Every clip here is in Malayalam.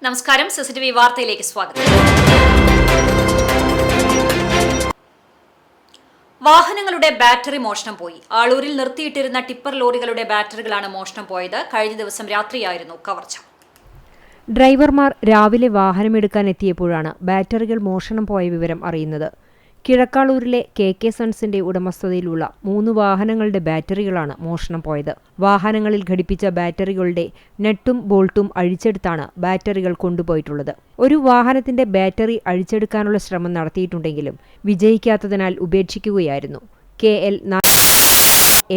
നമസ്കാരം. സിസിടിവി വാർത്തയിലേക്ക് സ്വാഗതം. വാഹനങ്ങളുടെ ബാറ്ററി മോഷണം പോയി. ആളൂരിൽ നിർത്തിയിട്ടിരുന്ന ടിപ്പർ ലോറികളുടെ ബാറ്ററികളാണ് മോഷണം പോയത്. കഴിഞ്ഞ ദിവസം രാത്രിയായിരുന്നു കവർച്ച. ഡ്രൈവർമാർ രാവിലെ വാഹനമെടുക്കാൻ എത്തിയപ്പോഴാണ് ബാറ്ററികൾ മോഷണം പോയ വിവരം അറിയുന്നത്. കിഴക്കാളൂരിലെ കെ സൺസിന്റെ ഉടമസ്ഥതയിലുള്ള 3 വാഹനങ്ങളുടെ ബാറ്ററികളാണ് മോഷണം പോയത്. വാഹനങ്ങളിൽ ഘടിപ്പിച്ച ബാറ്ററികളുടെ നട്ടും ബോൾട്ടും അഴിച്ചെടുത്താണ് ബാറ്ററികൾ കൊണ്ടുപോയിട്ടുള്ളത്. ഒരു വാഹനത്തിന്റെ ബാറ്ററി അഴിച്ചെടുക്കാനുള്ള ശ്രമം നടത്തിയിട്ടുണ്ടെങ്കിലും വിജയിക്കാത്തതിനാൽ ഉപേക്ഷിക്കുകയായിരുന്നു. KL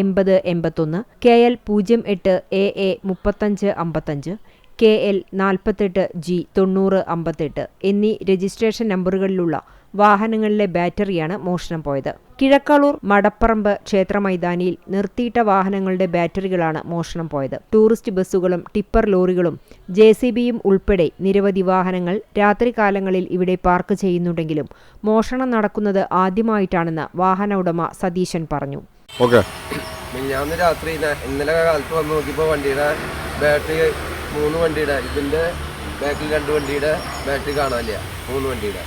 8081, KL 08 AA 3555, KL 48G 9058 എന്നീ രജിസ്ട്രേഷൻ നമ്പറുകളിലുള്ള വാഹനങ്ങളിലെ ബാറ്ററിയാണ് മോഷണം പോയത്. കിഴക്കാളൂർ മടപ്പറമ്പ് ക്ഷേത്ര മൈതാനിയിൽ നിർത്തിയിട്ട വാഹനങ്ങളുടെ ബാറ്ററികളാണ് മോഷണം പോയത്. ടൂറിസ്റ്റ് ബസ്സുകളും ടിപ്പർ ലോറികളും JCBയും ഉൾപ്പെടെ നിരവധി വാഹനങ്ങൾ രാത്രികാലങ്ങളിൽ ഇവിടെ പാർക്ക് ചെയ്യുന്നുണ്ടെങ്കിലും മോഷണം നടക്കുന്നത് ആദ്യമായിട്ടാണെന്ന് വാഹന ഉടമ സതീശൻ പറഞ്ഞു. ഇന്നലെ കാലത്ത് വന്ന് നോക്കിയപ്പോൾ വണ്ടിയുടെ ബാറ്ററി 3 വണ്ടിയുടെ ഇതിൻ്റെ ബാക്കിൽ 2 വണ്ടിയുടെ ബാറ്ററി കാണാനില്ല. 3 വണ്ടിയുടെ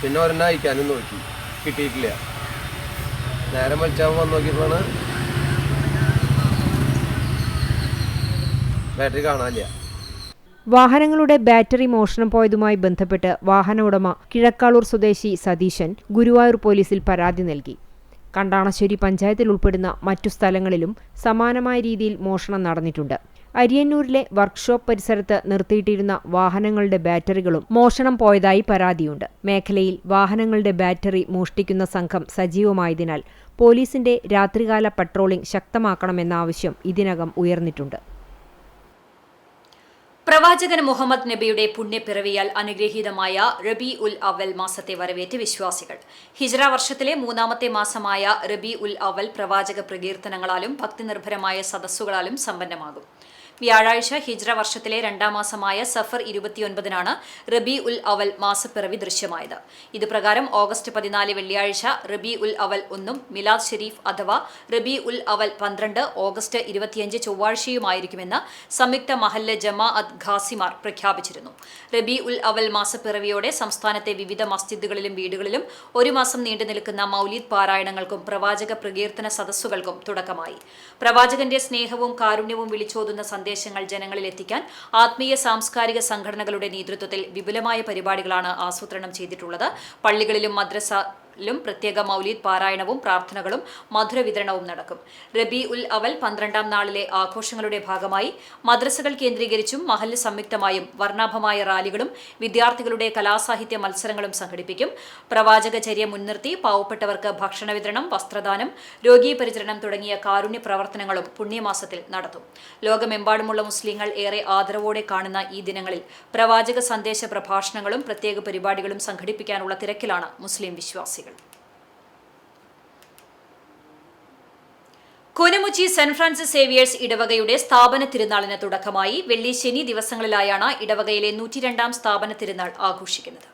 പിന്നെ ഒരെണ്ണം അയക്കാനും നോക്കി, കിട്ടിയിട്ടില്ല. നേരം വലിച്ചാൽ വന്ന് നോക്കിയപ്പോഴാണ് ബാറ്ററി കാണാനില്ല. വാഹനങ്ങളുടെ ബാറ്ററി മോഷണം പോയതുമായി ബന്ധപ്പെട്ട് വാഹന ഉടമ കിഴക്കാളൂർ സ്വദേശി സതീശൻ ഗുരുവായൂർ പോലീസിൽ പരാതി നൽകി. കണ്ടാണശ്ശേരി പഞ്ചായത്തിൽ ഉൾപ്പെടുന്ന മറ്റു സ്ഥലങ്ങളിലും സമാനമായ രീതിയിൽ മോഷണം നടന്നിട്ടുണ്ട്. അരിയന്നൂരിലെ വർക്ക്ഷോപ്പ് പരിസരത്ത് നിർത്തിയിട്ടിരുന്ന വാഹനങ്ങളുടെ ബാറ്ററികളും മോഷണം പോയതായി പരാതിയുണ്ട്. മേഖലയിൽ വാഹനങ്ങളുടെ ബാറ്ററി മോഷ്ടിക്കുന്ന സംഘം സജീവമായതിനാൽ പോലീസിന്റെ രാത്രികാല പട്രോളിംഗ് ശക്തമാക്കണമെന്ന ആവശ്യം ഇതിനകം ഉയർന്നിട്ടുണ്ട്. പ്രവാചകൻ മുഹമ്മദ് നബിയുടെ പുണ്യപ്പിറവിയാൽ അനുഗ്രഹീതമായ റബി ഉൽ അവൽ മാസത്തെ വരവേറ്റ് വിശ്വാസികൾ. ഹിജ്റ വർഷത്തിലെ 3ാമത്തെ മാസമായ റബി ഉൽ അവൽ പ്രവാചക പ്രകീർത്തനങ്ങളാലും ഭക്തിനിർഭരമായ സദസ്സുകളാലും സമ്പന്നമാകും. വ്യാഴാഴ്ച ഹിജ്റ വർഷത്തിലെ 2ാം മാസമായ സഫർ 29-നാണ് റബി ഉൽ അവൽ മാസപ്പിറവി ദൃശ്യമായത്. ഇതുപ്രകാരം ഓഗസ്റ്റ് 14 വെള്ളിയാഴ്ച റബി ഉൽ അവൽ 1-ഉം മിലാദ് ഷെരീഫ് അഥവാ റബി ഉൽ അവൽ 12 ഓഗസ്റ്റ് 25 ചൊവ്വാഴ്ചയുമായിരിക്കുമെന്ന് സംയുക്ത മഹല്ല് ജമാഅത്ത് ഖാസിമാർ പ്രഖ്യാപിച്ചിരുന്നു. റബി ഉൽ അവൽ മാസപ്പിറവിയോടെ സംസ്ഥാനത്തെ വിവിധ മസ്ജിദുകളിലും വീടുകളിലും 1 മാസം നീണ്ടുനിൽക്കുന്ന മൗലീദ് പാരായണങ്ങൾക്കും പ്രവാചക പ്രകീർത്തന സദസ്സുകൾക്കും തുടക്കമായി. പ്രവാചകന്റെ സ്നേഹവും കാരുണ്യവും വിളിച്ചോതുന്ന സന്ദേശങ്ങൾ ജനങ്ങളിൽ എത്തിക്കാൻ ആത്മീയ സാംസ്കാരിക സംഘടനകളുടെ നേതൃത്വത്തിൽ വിപുലമായ പരിപാടികളാണ് ആസൂത്രണം ചെയ്തിട്ടുള്ളത്. പള്ളികളിലും മദ്രസയിലും പ്രത്യേക മൗലീദ് പാരായണവും പ്രാർത്ഥനകളും മധുര വിതരണവും നടക്കും. റബി ഉൽ അവൽ 12ാം നാളിലെ ആഘോഷങ്ങളുടെ ഭാഗമായി മദ്രസകൾ കേന്ദ്രീകരിച്ചും മഹല്ല് സംയുക്തമായും വർണ്ണാഭമായ റാലികളും വിദ്യാർത്ഥികളുടെ കലാസാഹിത്യ മത്സരങ്ങളും സംഘടിപ്പിക്കും. പ്രവാചകചര്യ മുൻനിർത്തി പാവപ്പെട്ടവർക്ക് ഭക്ഷണ വിതരണം, വസ്ത്രദാനം, രോഗീ പരിചരണം തുടങ്ങിയ കാരുണ്യ പ്രവർത്തനങ്ങളും പുണ്യമാസത്തിൽ നടത്തും. ലോകമെമ്പാടുമുള്ള മുസ്ലിങ്ങൾ ഏറെ ആദരവോടെ കാണുന്ന ഈ ദിനങ്ങളിൽ പ്രവാചക സന്ദേശ പ്രഭാഷണങ്ങളും പ്രത്യേക പരിപാടികളും സംഘടിപ്പിക്കാനുള്ള തിരക്കിലാണ് മുസ്ലിം വിശ്വാസികൾ. കൂനമുച്ചി സെന്റ് ഫ്രാൻസിസ് സേവിയേഴ്സ് ഇടവകയുടെ സ്ഥാപന തിരുനാളിന് തുടക്കമായി. വെള്ളി, ശനി ദിവസങ്ങളിലായാണ് ഇടവകയിലെ 102ാം സ്ഥാപന തിരുനാൾ ആഘോഷിക്കുന്നത്.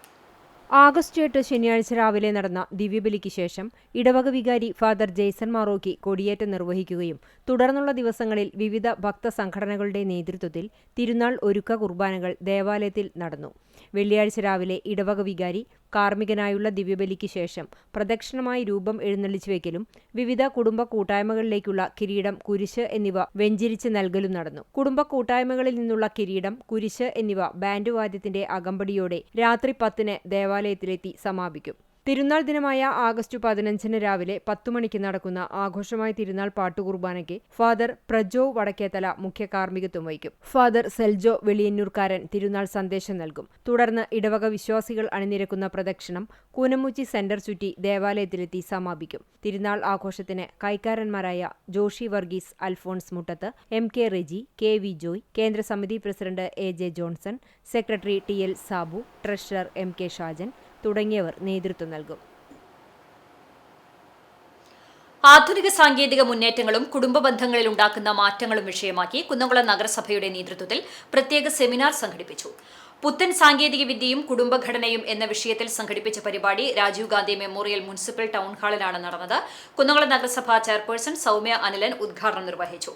ആഗസ്റ്റ് 8 ശനിയാഴ്ച രാവിലെ നടന്ന ദിവ്യബലിക്ക് ശേഷം ഇടവക വികാരി ഫാദർ ജെയ്സൺ മാറോക്കി കൊടിയേറ്റം നിർവഹിക്കുകയും തുടർന്നുള്ള ദിവസങ്ങളിൽ വിവിധ ഭക്തസംഘടനകളുടെ നേതൃത്വത്തിൽ തിരുനാൾ ഒരുക്ക കുർബാനകൾ ദേവാലയത്തിൽ നടന്നു. വെള്ളിയാഴ്ച രാവിലെ ഇടവക വികാരി കാർമ്മികനായുള്ള ദിവ്യബലിക്ക് ശേഷം പ്രദക്ഷിണമായി രൂപം എഴുന്നള്ളിച്ചു വയ്ക്കലും വിവിധ കുടുംബ കൂട്ടായ്മകളിലേക്കുള്ള കിരീടം, കുരിശ് എന്നിവ വെഞ്ചരിച്ച് നൽകലും നടന്നു. കുടുംബ കൂട്ടായ്മകളിൽ നിന്നുള്ള കിരീടം, കുരിശ് എന്നിവ ബാൻഡ് വാദ്യത്തിന്റെ അകമ്പടിയോടെ രാത്രി 10-ന് ദേവാലയത്തിലെത്തി സമാപിക്കും. തിരുനാൾ ദിനമായ ആഗസ്റ്റ് 15-ന് രാവിലെ 10 മണിക്ക് നടക്കുന്ന ആഘോഷമായ തിരുനാൾ പാട്ടുകുർബാനയ്ക്ക് ഫാദർ പ്രജോ വടക്കേത്തല മുഖ്യ കാർമ്മികത്വം വഹിക്കും. ഫാദർ സെൽജോ വെളിയന്നൂർക്കാരൻ തിരുനാൾ സന്ദേശം നൽകും. തുടർന്ന് ഇടവക വിശ്വാസികൾ അണിനിരക്കുന്ന പ്രദക്ഷിണം കൂനമുച്ചി സെന്റർ ചുറ്റി ദേവാലയത്തിലെത്തി സമാപിക്കും. തിരുനാൾ ആഘോഷത്തിന് കൈക്കാരന്മാരായ ജോഷി വർഗീസ്, അൽഫോൺസ് മുട്ടത്ത്, MK റെജി, KV ജോയ്, കേന്ദ്ര സമിതി president AJ Johnson, secretary TL Sabu, treasurer MK Shajan തുടങ്ങിയവർ നേതൃത്വം നൽകും. ആധുനിക സാങ്കേതിക മുന്നേറ്റങ്ങളും കുടുംബ ബന്ധങ്ങളിൽ ഉണ്ടാക്കുന്ന മാറ്റങ്ങളും വിഷയമാക്കി കുന്നംകുളം നഗരസഭയുടെ നേതൃത്വത്തിൽ പ്രത്യേക സെമിനാർ സംഘടിപ്പിച്ചു. പുത്തൻ സാങ്കേതികവിദ്യയും കുടുംബഘടനയും എന്ന വിഷയത്തിൽ സംഘടിപ്പിച്ച പരിപാടി Rajiv Gandhi memorial municipal town ഹാളിലാണ് നടന്നത്. കുന്നംകുളം നഗരസഭാ ചെയർപേഴ്സൺ സൗമ്യ അനിലൻ ഉദ്ഘാടനം നിർവഹിച്ചു.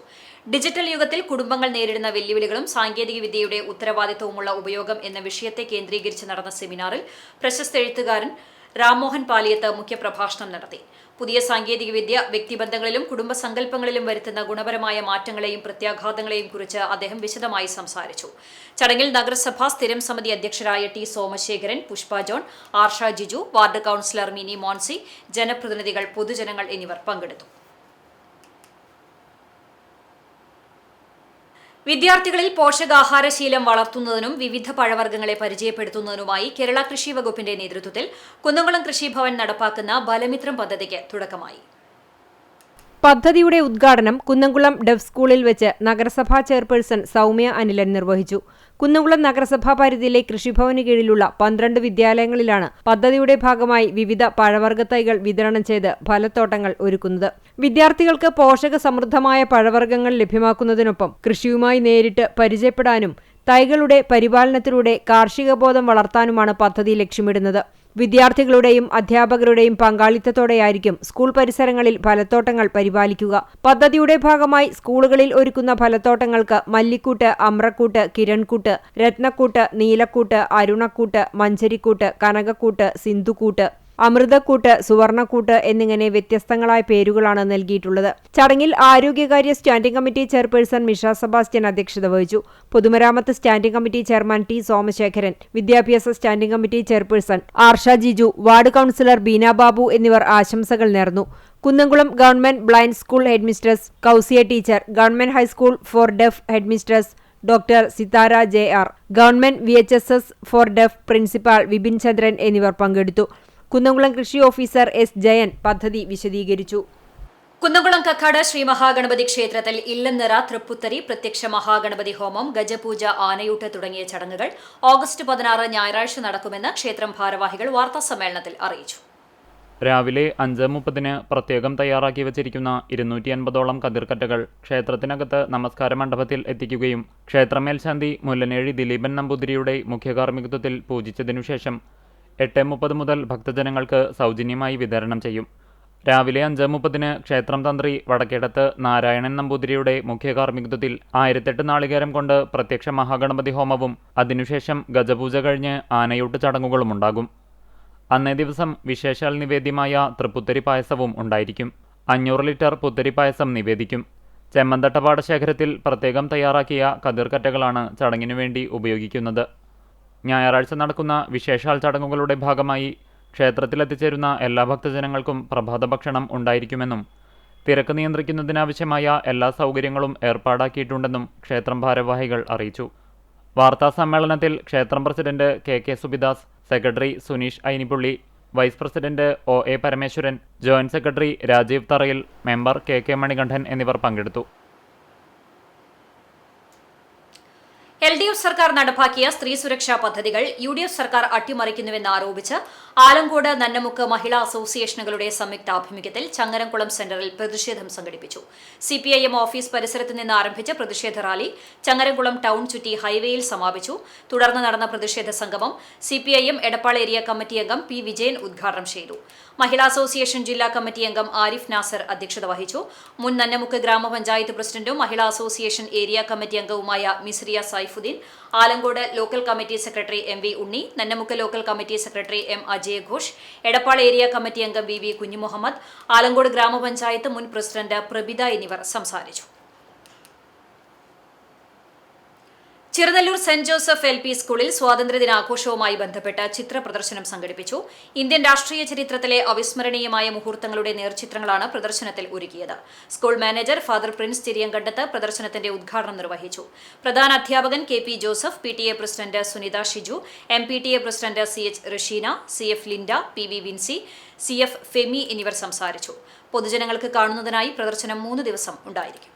ഡിജിറ്റൽ യുഗത്തിൽ കുടുംബങ്ങൾ നേരിടുന്ന വെല്ലുവിളികളും സാങ്കേതികവിദ്യയുടെ ഉത്തരവാദിത്തവുമുള്ള ഉപയോഗം എന്ന വിഷയത്തെ കേന്ദ്രീകരിച്ച് നടന്ന സെമിനാറിൽ പ്രശസ്ത എഴുത്തുകാരൻ രാംമോഹൻ പാലിയത്ത് മുഖ്യപ്രഭാഷണം നടത്തി. പുതിയ സാങ്കേതികവിദ്യ വ്യക്തിബന്ധങ്ങളിലും കുടുംബസങ്കല്പങ്ങളിലും വരുത്തുന്ന ഗുണപരമായ മാറ്റങ്ങളെയും പ്രത്യാഘാതങ്ങളെയും കുറിച്ച് അദ്ദേഹം വിശദമായി സംസാരിച്ചു. ചടങ്ങിൽ നഗരസഭാ സ്ഥിരം സമിതി അധ്യക്ഷരായ T Somasekharan, Pushpa John, Arsha Jiju, ward councillor Mini Moncy, ജനപ്രതിനിധികൾ, പൊതുജനങ്ങൾ എന്നിവർ പങ്കെടുത്തു. വിദ്യാർത്ഥികളിൽ പോഷകാഹാരശീലം വളർത്തുന്നതിനും വിവിധ പഴവർഗ്ഗങ്ങളെ പരിചയപ്പെടുത്തുന്നതിനുമായി കേരള കൃഷി വകുപ്പിന്റെ നേതൃത്വത്തിൽ കുന്നംകുളം കൃഷിഭവൻ നടപ്പാക്കുന്ന ബലമിത്രം പദ്ധതിക്ക് തുടക്കമായി. പദ്ധതിയുടെ ഉദ്ഘാടനം കുന്നംകുളം ഡെഫ് സ്കൂളിൽ വെച്ച് നഗരസഭാ ചെയർപേഴ്സൺ സൗമ്യ അനിലൻ നിർവഹിച്ചു. കുന്നംകുളം നഗരസഭാ പരിധിയിലെ കൃഷിഭവന് കീഴിലുള്ള 12 വിദ്യാലയങ്ങളിലാണ് പദ്ധതിയുടെ ഭാഗമായി വിവിധ പഴവർഗ്ഗ തൈകൾ വിതരണം ചെയ്ത് ഫലത്തോട്ടങ്ങൾ ഒരുക്കുന്നത്. വിദ്യാർത്ഥികൾക്ക് പോഷക സമൃദ്ധമായ പഴവർഗ്ഗങ്ങൾ ലഭ്യമാക്കുന്നതിനൊപ്പം കൃഷിയുമായി നേരിട്ട് പരിചയപ്പെടാനും തൈകളുടെ പരിപാലനത്തിലൂടെ കാർഷിക ബോധം വളർത്താനുമാണ് പദ്ധതി ലക്ഷ്യമിടുന്നത്. വിദ്യാർത്ഥികളുടെയും അധ്യാപകരുടെയും പങ്കാളിത്തത്തോടെയായിരിക്കും സ്കൂൾ പരിസരങ്ങളിൽ ഫലത്തോട്ടങ്ങൾ പരിപാലിക്കുക. പദ്ധതിയുടെ ഭാഗമായി സ്കൂളുകളിൽ ഒരുക്കുന്ന ഫലത്തോട്ടങ്ങൾക്ക് മല്ലിക്കൂട്ട്, അമ്രക്കൂട്ട്, കിരൺകൂട്ട്, രത്നക്കൂട്ട്, നീലക്കൂട്ട്, അരുണക്കൂട്ട്, മഞ്ചരിക്കൂട്ട്, കനകക്കൂട്ട്, സിന്ധുക്കൂട്ട്, അമൃതക്കൂട്ട്, സുവർണക്കൂട്ട് എന്നിങ്ങനെ വ്യത്യസ്തങ്ങളായ പേരുകളാണ് നൽകിയിട്ടുള്ളത്. ചടങ്ങിൽ ആരോഗ്യകാര്യ standing committee chairperson Misha Sebastian അധ്യക്ഷത വഹിച്ചു. പൊതുമരാമത്ത് standing committee chairman T Somasekharan, വിദ്യാഭ്യാസ standing committee chairperson Arsha Jiju, ward councillor Beena Babu എന്നിവർ ആശംസകൾ നേർന്നു. Kunnamkulam government blind school headmistress Kousiya teacher, government high school for deaf headmistress doctor Sithara JR, government VHSS for deaf principal Vipin Chandran എന്നിവർ പങ്കെടുത്തു. കുന്നംകുളം കൃഷി ഓഫീസർ S. ജയൻ പദ്ധതി വിശദീകരിച്ചു. കുന്നംകുളം കക്കാട് ശ്രീ മഹാഗണപതി ക്ഷേത്രത്തിൽ ഇല്ലനിറ, തൃപ്പുത്തരി, പ്രത്യക്ഷ മഹാഗണപതി ഹോമം, ഗജപൂജ, ആനയൂട്ട് തുടങ്ങിയ ചടങ്ങുകൾ ഓഗസ്റ്റ് 16 ഞായറാഴ്ച നടക്കുമെന്ന് ക്ഷേത്രം ഭാരവാഹികൾ വാർത്താസമ്മേളനത്തിൽ അറിയിച്ചു. രാവിലെ 5:30 പ്രത്യേകം തയ്യാറാക്കി വച്ചിരിക്കുന്ന 250ഓളം കതിർക്കറ്റകൾ ക്ഷേത്രത്തിനകത്ത് നമസ്കാര മണ്ഡപത്തിൽ എത്തിക്കുകയും ക്ഷേത്രമേൽശാന്തി മുല്ലനേഴി ദിലീപൻ നമ്പൂതിരിയുടെ മുഖ്യകാർമ്മികത്വത്തിൽ പൂജിച്ചതിനുശേഷം 8:30 മുതൽ ഭക്തജനങ്ങൾക്ക് സൗജന്യമായി വിതരണം ചെയ്യും. രാവിലെ 5:30 ക്ഷേത്രം തന്ത്രി വടക്കേടത്ത് നാരായണൻ നമ്പൂതിരിയുടെ മുഖ്യകാർമ്മികത്വത്തിൽ 1008 നാളികേരം കൊണ്ട് പ്രത്യക്ഷ മഹാഗണപതി ഹോമവും അതിനുശേഷം ഗജപൂജ കഴിഞ്ഞ് ആനയൂട്ട് ചടങ്ങുകളുമുണ്ടാകും. അന്നേ ദിവസം വിശേഷാൽ നിവേദ്യമായ തൃപ്പുത്തരി പായസവും ഉണ്ടായിരിക്കും. 500 ലിറ്റർ പുത്തരി പായസം നിവേദിക്കും. ചെമ്മന്തട്ട പാടശേഖരത്തിൽ പ്രത്യേകം തയ്യാറാക്കിയ കതിർക്കറ്റകളാണ് ചടങ്ങിനു വേണ്ടി ഉപയോഗിക്കുന്നത്. ഞായറാഴ്ച നടക്കുന്ന വിശേഷാൽ ചടങ്ങുകളുടെ ഭാഗമായി ക്ഷേത്രത്തിലെത്തിച്ചേരുന്ന എല്ലാ ഭക്തജനങ്ങൾക്കും പ്രഭാത ഭക്ഷണം ഉണ്ടായിരിക്കുമെന്നും തിരക്ക് നിയന്ത്രിക്കുന്നതിനാവശ്യമായ എല്ലാ സൗകര്യങ്ങളും ഏർപ്പാടാക്കിയിട്ടുണ്ടെന്നും ക്ഷേത്രം ഭാരവാഹികൾ അറിയിച്ചു. വാർത്താ സമ്മേളനത്തിൽ ക്ഷേത്രം president KK Subidas, secretary Suneesh Ainippully, vice president OA Parameswaran, joint secretary Rajeev Tharayil, member KK Manikandan എന്നിവർ പങ്കെടുത്തു. LDF സർക്കാർ നടപ്പാക്കിയ സ്ത്രീ സുരക്ഷാ പദ്ധതികൾ UDF സർക്കാർ അട്ടിമറിക്കുന്നുവെന്ന് ആരോപിച്ച് ആലങ്കോട്, നന്നമുക്ക് മഹിളാ അസോസിയേഷനുകളുടെ സംയുക്താഭിമുഖ്യത്തിൽ ചങ്ങരംകുളം സെന്ററിൽ പ്രതിഷേധം സംഘടിപ്പിച്ചു. CPIM ഓഫീസ് പരിസരത്ത് നിന്ന് ആരംഭിച്ച പ്രതിഷേധ റാലി ചങ്ങരംകുളം ടൗൺ ചുറ്റി ഹൈവേയിൽ സമാപിച്ചു. തുടർന്ന് നടന്ന പ്രതിഷേധ സംഗമം CPIM എടപ്പാൾ ഏരിയ കമ്മിറ്റി അംഗം P. വിജയൻ ഉദ്ഘാടനം ചെയ്തു. മഹിളാ അസോസിയേഷൻ ജില്ലാ കമ്മിറ്റി അംഗം ആരിഫ് നാസർ അധ്യക്ഷത വഹിച്ചു. മുൻ നന്നമുക്ക് ഗ്രാമപഞ്ചായത്ത് പ്രസിഡന്റും മഹിളാ അസോസിയേഷൻ ഏരിയ കമ്മിറ്റി അംഗവുമായ Misriya Saifuddin, Alangode local committee secretary MV Unni, Nannamukku local committee secretary M. Ajay Ghosh, Edappal area committee അംഗം VV കുഞ്ഞുമുഹമ്മദ്, ആലങ്കോട് ഗ്രാമപഞ്ചായത്ത് മുൻ പ്രസിഡന്റ് പ്രബിത എന്നിവർ സംസാരിച്ചു. ചിറനല്ലൂർ സെന്റ് ജോസഫ് LP സ്കൂളിൽ സ്വാതന്ത്ര്യദിനാഘോഷവുമായി ബന്ധപ്പെട്ട് ചിത്ര പ്രദർശനം സംഘടിപ്പിച്ചു. ഇന്ത്യൻ രാഷ്ട്രീയ ചരിത്രത്തിലെ അവിസ്മരണീയമായ മുഹൂർത്തങ്ങളുടെ നേർചിത്രങ്ങളാണ് പ്രദർശനത്തിൽ ഒരുക്കിയത്. School manager Father Prince Thiriyankandathu പ്രദർശനത്തിന്റെ ഉദ്ഘാടനം നിർവഹിച്ചു. പ്രധാന അധ്യാപകൻ KP Joseph, PTA president Sunitha Shiju, MPTA president CH Rasheena, CF Linda, PV Vincy, CF Femi എന്നിവർ സംസാരിച്ചു. പൊതുജനങ്ങൾക്ക് കാണുന്നതിനായി പ്രദർശനം 3 ദിവസം ഉണ്ടായിരിക്കും.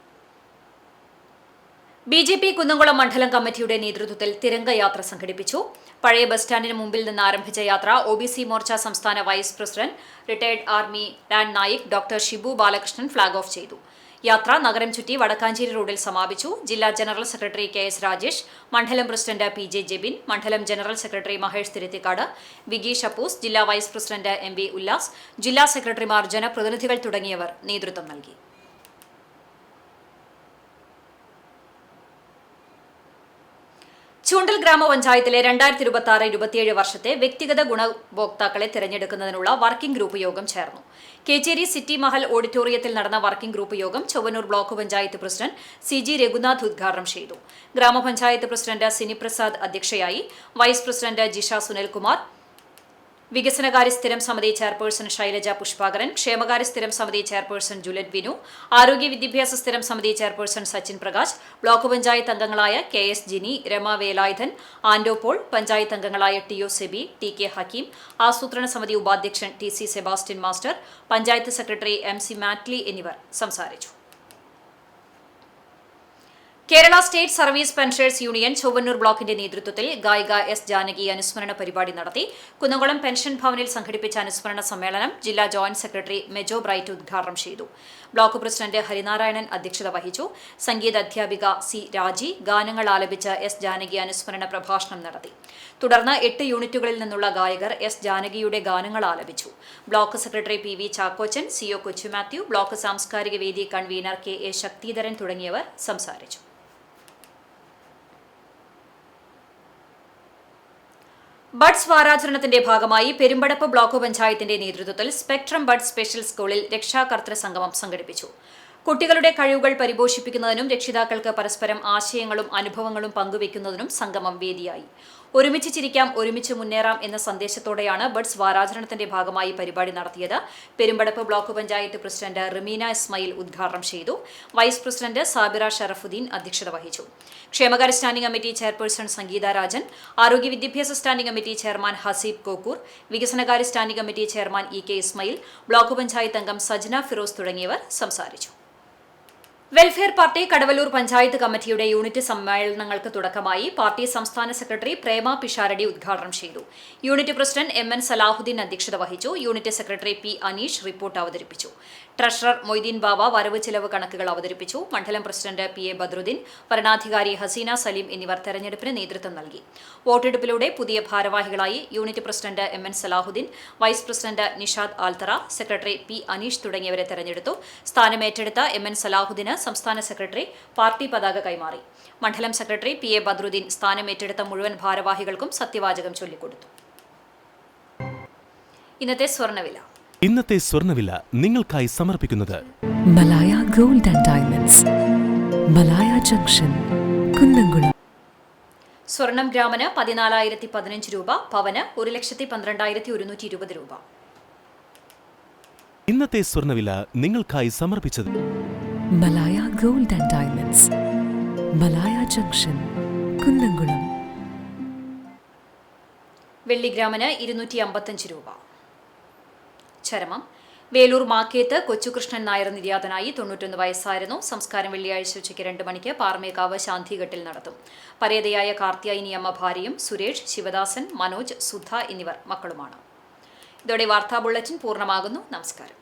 BJP കുന്നംകുളം മണ്ഡലം കമ്മിറ്റിയുടെ നേതൃത്വത്തിൽ തിരംഗയാത്ര സംഘടിപ്പിച്ചു. പഴയ ബസ് സ്റ്റാൻഡിന് മുമ്പിൽ നിന്ന് ആരംഭിച്ച യാത്ര OBC മോർച്ച സംസ്ഥാന vice president retired army lance Naik doctor Shibu Balakrishnan flag off ചെയ്തു. യാത്ര നഗരം ചുറ്റി വടക്കാഞ്ചേരി റോഡിൽ സമാപിച്ചു. ജില്ലാ ജനറൽ സെക്രട്ടറി KS രാജേഷ്, മണ്ഡലം പ്രസിഡന്റ് PJ ജെബിൻ, മണ്ഡലം ജനറൽ സെക്രട്ടറി മഹേഷ് തിരുത്തിക്കാട്, വിഗീഷ് അപ്പൂസ്, ജില്ലാ വൈസ് പ്രസിഡന്റ് MV ഉല്ലാസ്, ജില്ലാ സെക്രട്ടറിമാർ, ജനപ്രതിനിധികൾ തുടങ്ങിയവർ നേതൃത്വം നൽകി. ചൂണ്ടൽ ഗ്രാമപഞ്ചായത്തിലെ 2026-27 വർഷത്തെ വ്യക്തിഗത ഗുണഭോക്താക്കളെ തിരഞ്ഞെടുക്കുന്നതിനുള്ള വർക്കിംഗ് ഗ്രൂപ്പ് യോഗം ചേർന്നു. കേച്ചേരി സിറ്റി മഹൽ ഓഡിറ്റോറിയത്തിൽ നടന്ന വർക്കിംഗ് ഗ്രൂപ്പ് യോഗം Chowwannur block panchayat president CG Raghunath ഉദ്ഘാടനം ചെയ്തു. ഗ്രാമപഞ്ചായത്ത് പ്രസിഡന്റ് സിനിപ്രസാദ് അധ്യക്ഷയായി. വൈസ് പ്രസിഡന്റ് ജിഷ സുനിൽകുമാർ, വികസനകാര്യ സ്ഥിരം സമിതി ചെയർപേഴ്സൺ ശൈലജ പുഷ്പാകരൻ, ക്ഷേമകാര്യ സ്ഥിരം സമിതി ചെയർപേഴ്സൺ ജുലറ്റ് വിനു, ആരോഗ്യ വിദ്യാഭ്യാസ സ്ഥിരം സമിതി ചെയർപേഴ്സൺ സച്ചിൻ പ്രകാശ്, ബ്ലോക്ക് പഞ്ചായത്ത് അംഗങ്ങളായ KS ജിനി, രമ വേലായുധൻ, ആൻഡോ പോൾ, പഞ്ചായത്ത് അംഗങ്ങളായ TO സെബി, TK ഹക്കീം, ആസൂത്രണ സമിതി ഉപാധ്യക്ഷൻ TC Sebastian master, panchayat secretary MC Mattoli എന്നിവർ സംസാരിച്ചു. Kerala state service pensioners union Chowwannur ബ്ലോക്കിന്റെ നേതൃത്വത്തിൽ ഗായിക S ജാനകി അനുസ്മരണ പരിപാടി നടത്തി. കുന്നംകുളം പെൻഷൻ ഭവനിൽ സംഘടിപ്പിച്ച അനുസ്മരണ സമ്മേളനം ജില്ലാ ജോയിന്റ് സെക്രട്ടറി മെജോ ബ്രൈറ്റ് ഉദ്ഘാടനം ചെയ്തു. ബ്ലോക്ക് പ്രസിഡന്റ് ഹരിനാരായണൻ അധ്യക്ഷത വഹിച്ചു. സംഗീത അധ്യാപിക C രാജി ഗാനങ്ങൾ ആലപിച്ച് S ജാനകി അനുസ്മരണ പ്രഭാഷണം നടത്തി. തുടർന്ന് 8 യൂണിറ്റുകളിൽ നിന്നുള്ള ഗായകർ S ജാനകിയുടെ ഗാനങ്ങൾ ആലപിച്ചു. Block secretary PV Chakochan, CO Kochu Mathew, block സാംസ്കാരിക വേദി കൺവീനർ KA ശക്തിധരൻ തുടങ്ങിയവർ സംസാരിച്ചു. ബഡ്സ് വാരാചരണത്തിന്റെ ഭാഗമായി പെരുമ്പടപ്പ് ബ്ലോക്ക് പഞ്ചായത്തിന്റെ നേതൃത്വത്തിൽ സ്പെക്ട്രം ബഡ് സ്പെഷ്യൽ സ്കൂളിൽ രക്ഷാകർതൃ സംഗമം സംഘടിപ്പിച്ചു. കുട്ടികളുടെ കഴിവുകൾ പരിപോഷിപ്പിക്കുന്നതിനും രക്ഷിതാക്കൾക്ക് പരസ്പരം ആശയങ്ങളും അനുഭവങ്ങളും പങ്കുവയ്ക്കുന്നതിനും സംഗമം വേദിയായി. ഒരുമിച്ച് ചിരിക്കാം, ഒരുമിച്ച് മുന്നേറാം എന്ന സന്ദേശത്തോടെയാണ് ബഡ്സ് വാരാചരണത്തിന്റെ ഭാഗമായി പരിപാടി നടത്തിയത്. പെരുമ്പടപ്പ് ബ്ലോക്ക് പഞ്ചായത്ത് പ്രസിഡന്റ് റിമീന ഇസ്മായിൽ ഉദ്ഘാടനം ചെയ്തു. വൈസ് പ്രസിഡന്റ് സാബിറ ഷറഫുദ്ദീൻ അധ്യക്ഷത വഹിച്ചു. ക്ഷേമകാര്യ standing committee chairperson Sangeetha Rajan, ആരോഗ്യ വിദ്യാഭ്യാസ standing committee chairman Haseeb Kokkur, വികസനകാര്യ standing committee chairman EK Ismail, block panchayat അംഗം സജ്ന ഫിറോസ് തുടങ്ങിയവർ സംസാരിച്ചു. വെൽഫെയർ പാർട്ടി കടവല്ലൂർ പഞ്ചായത്ത് കമ്മിറ്റിയുടെ യൂണിറ്റ് സമ്മേളനങ്ങൾക്ക് തുടക്കമായി. പാർട്ടി സംസ്ഥാന സെക്രട്ടറി പ്രേമ പിഷാരടി ഉദ്ഘാടനം ചെയ്തു. യൂണിറ്റ് പ്രസിഡന്റ് MN സലാഹുദ്ദീൻ അധ്യക്ഷത വഹിച്ചു. Unit secretary P Aneesh report അവതരിപ്പിച്ചു. ട്രഷറർ മൊയ്തീൻ ബാബ വരവ് ചെലവ് കണക്കുകൾ അവതരിപ്പിച്ചു. മണ്ഡലം പ്രസിഡന്റ് PA ബദ്രുദ്ദീൻ, ഭരണാധികാരി ഹസീന സലീം എന്നിവർ തെരഞ്ഞെടുപ്പിന് നേതൃത്വം നൽകി. വോട്ടെടുപ്പിലൂടെ പുതിയ ഭാരവാഹികളായി unit president MN Salahuddin, vice president Nishad Althara, secretary P Aneesh തുടങ്ങിയവരെ തെരഞ്ഞെടുത്തു. സ്ഥാനമേറ്റെടുത്ത MN സലാഹുദ്ദീന് സംസ്ഥാന സെക്രട്ടറി പാർട്ടി പതാക കൈമാറി. മണ്ഡലം സെക്രട്ടറി PA ബദ്രുദ്ദീൻ സ്ഥാനമേറ്റെടുത്ത മുഴുവൻ ഭാരവാഹികൾക്കും സത്യവാചകം ചൊല്ലിക്കൊടുത്തു. ഇന്നത്തെ സ്വർണ്ണവില നിങ്ങൾക്കായി സമർപ്പിക്കുന്നത് Malaya gold and diamonds, Malaya junction, Kunnamkulam. സ്വർണം ഗ്രാമിന് 14,015 രൂപ, പവന് 1,12,120 രൂപ. ഇന്നത്തെ സ്വർണ്ണവില നിങ്ങൾക്കായി സമർപ്പിച്ചത് Malaya gold and diamonds, Malaya junction, Kunnamkulam. വെള്ളി ഗ്രാമിന് 255 രൂപ. ചരമം വേലൂർ മാക്കേത്ത് കൊച്ചുകൃഷ്ണൻ നായർ നിര്യാതനായി. 91 വയസ്സായിരുന്നു. സംസ്കാരം വെള്ളിയാഴ്ച ഉച്ചയ്ക്ക് 2 മണിക്ക് പാറമേക്കാവ് ശാന്തിഘട്ടിൽ നടത്തും. പരേതയായ കാർത്തിയായിനി അമ്മ ഭാര്യയും സുരേഷ്, ശിവദാസൻ, മനോജ്, സുധ എന്നിവർ മക്കളുമാണ്. ഇതോടെ വാർത്താ ബുള്ളറ്റിൻ പൂർണ്ണമാകുന്നു. നമസ്കാരം.